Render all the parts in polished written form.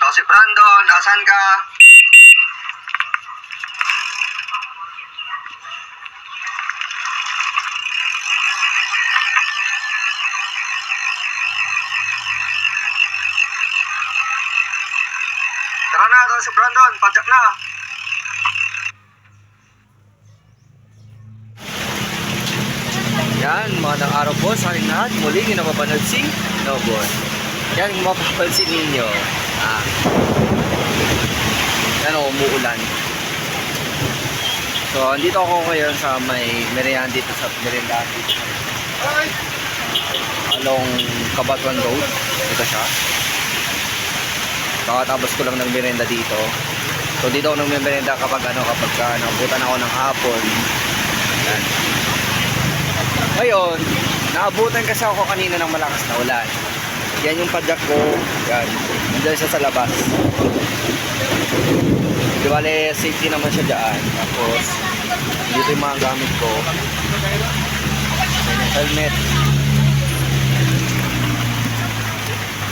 Ako si Brandon, asan ka? Tara na, ako si Brandon, padyak na. Yan, magandang araw po sa aking lahat. Muli yung napapanood si Nobon. Yan, kung mapapansin ninyo, yan o, umuulan. So, andito ako ngayon sa may merienda dito sa along Cabatuan Road. Ito siya. Kakatapos ko lang ng merienda dito. So, dito ako ng merienda kapag nabutan ako ng hapon. Yan. Ngayon, naabutan kasi ako kanina ng malakas na ulan. Yan yung padyak ko. Yan. Nandiyan siya sa labas. Di bale, safety naman siya dyan. Tapos, dito yung mga gamit ko. Yan yung helmet.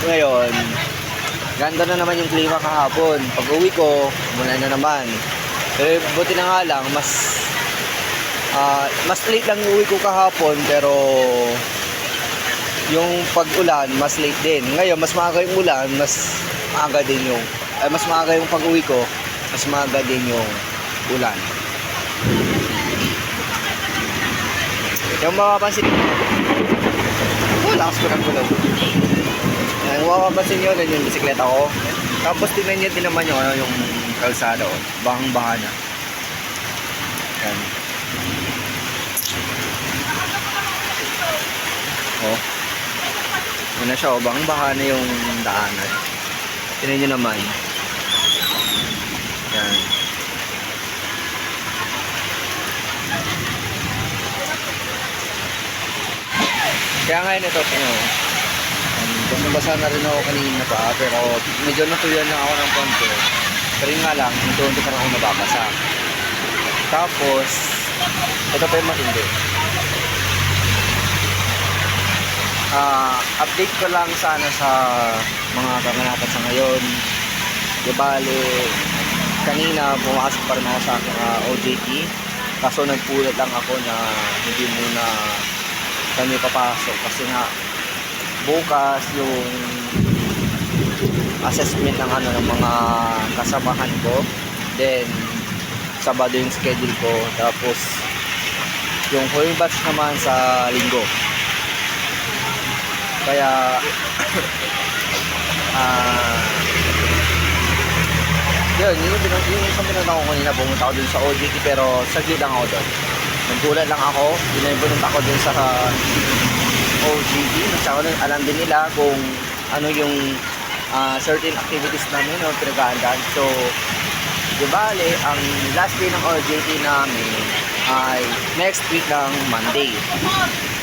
Ngayon, ganda na naman yung klima kahapon. Pag uwi ko, mula na naman. Pero buti na nga lang, mas late lang yung uwi ko kahapon, pero yung pag-ulan mas late din. Ngayon mas maaga yung ulan, mas maaga din yung mas maaga yung pag-uwi ko, mas maaga din yung ulan. Yung mapapansin lakas ko ng gulog. Yung mapapansin nyo, yung bisikleta ko. Tapos tingnan nyo din naman yung kalsada, bahang-baha na. Yan. Oh. Yun na siya, bahang-baha na yung daanan. Tingnan nyo naman. Yan. Kaya ngayon ito, basa na rin ako kanina pa, pero medyo natuyan lang ako ng konti. Pero yun nga lang, hindi pa rin ako nababasa. Tapos, ito pa yung matindi. Update ko lang sana sa mga kaganapan sa ngayon. Di bale, kanina pumasok pa rin ako sa aking OJT. Kaso nagpulat lang ako na hindi muna kami papasok. Kasi nga, bukas yung assessment ng ng mga kasamahan ko. Then, Sabado yung schedule ko. Tapos, yung whole batch naman sa Linggo. Kaya yun yung isang pinunta ko kanina. Pumunta ako dun sa OJT pero saglit lang ako doon. Naggulat lang ako. Pinunta ko dun sa OJT. Alam din nila kung ano yung certain activities namin o pinag-aandaan. So, di bale, ang last day ng OJT namin ay next week ng Monday.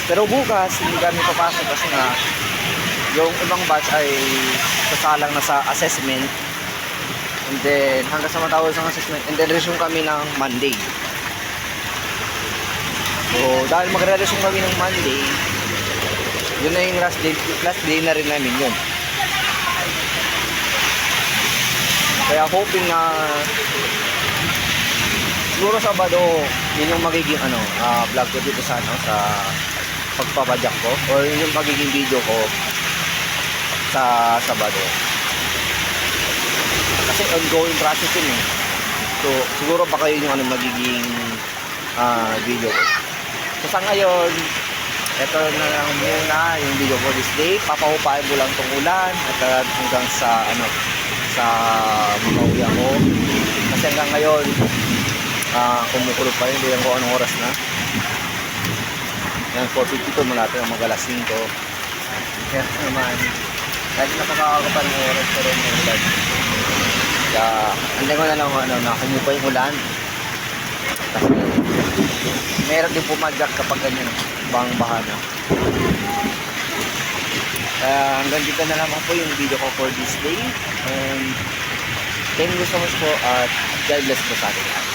Pero bukas, hindi kami papasok kasi nga yung ibang batch ay sasalang na sa assessment. And then, hanggang sa matapos ng assessment. And then, resume kami ng Monday. So, dahil magre-resume kami ng Monday, yun na yung last day na rin namin yun. Kaya hoping na siguro Sabado, yun yung magiging vlog ko dito sa sa pagpapadyak ko or yung magiging video ko sa Sabado. Kasi ongoing process yun eh. So siguro baka yun yung magiging video ko. So sa ngayon, ito na lang muna yung video ko this day. Papahupain ko lang tong ulan at hanggang sa sa makauwi ako. Kasi hanggang ngayon kumukulog pa rin, hindi lang ko anong oras na. Yan, 4:52, malapit ang mag-alas 5. Kaya naman, kahit nakakakapan ng oras pero may ulan. Kaya, anday ko na lang na kumupa yung ulan. Kasi, meron din pumadyak kapag ganyan, bahang-baha na. Kaya, hanggang dito na naman po yung video ko for this day. And, thank you so much po at God bless po sa atin.